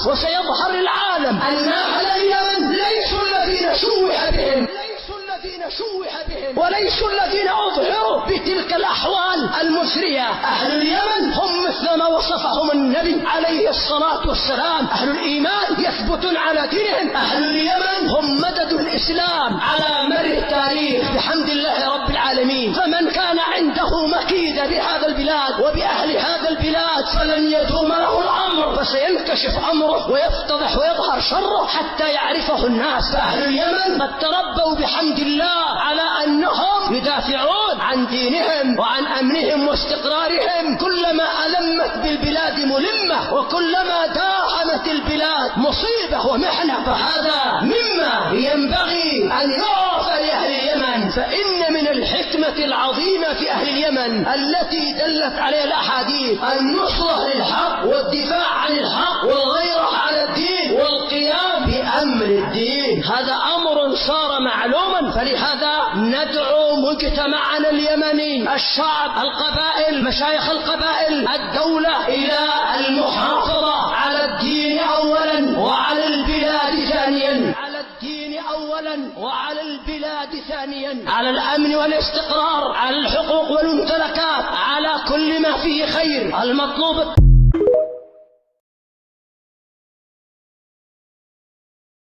الناس وسيظهر العالم أن أهل اليمن ليسوا الذين شوه بهم وليسوا الذين أظهروا بتلك الأحوال المسرية. أهل اليمن هم مثل ما وصفهم النبي عليه الصلاة والسلام، أهل الإيمان يثبتون على دينهم. أهل اليمن هم مدد الإسلام على مر التاريخ بحمد الله رب العالمين. فمن كان عنده مكيدة بهذا البلاد وبأهل هذا البلاد فلن يدوم له الأمر، فسينكشف أمره ويفتضح ويظهر شره حتى يعرفه الناس. فأهل اليمن قد تربوا بحمد الله على أنهم يدافعون عن دينهم وعن أمنهم واستقرارهم. كلما ألمت بالبلاد ملمة وكلما داهمت البلاد مصيبة ومحنة، فهذا مما ينبغي أن يعرف لأهل اليمن. فإن من الحكمة العظيمة في أهل اليمن التي دلت عليها الأحاديث النصرة للحق والدفاع عن الحق والغيرة على الدين والقيام بأمر الدين. هذا أمر صار معلوما، فلهذا ندعو مجتمعنا اليمني، الشعب، القبائل، مشايخ القبائل، الدولة، إلى المحافظة على الدين أولا وعلى البلاد ثانيا، على الدين أولا وعلى البلاد ثانيا، على الأمن والاستقرار، على الحقوق والممتلكات، على كل ما فيه خير. المطلوب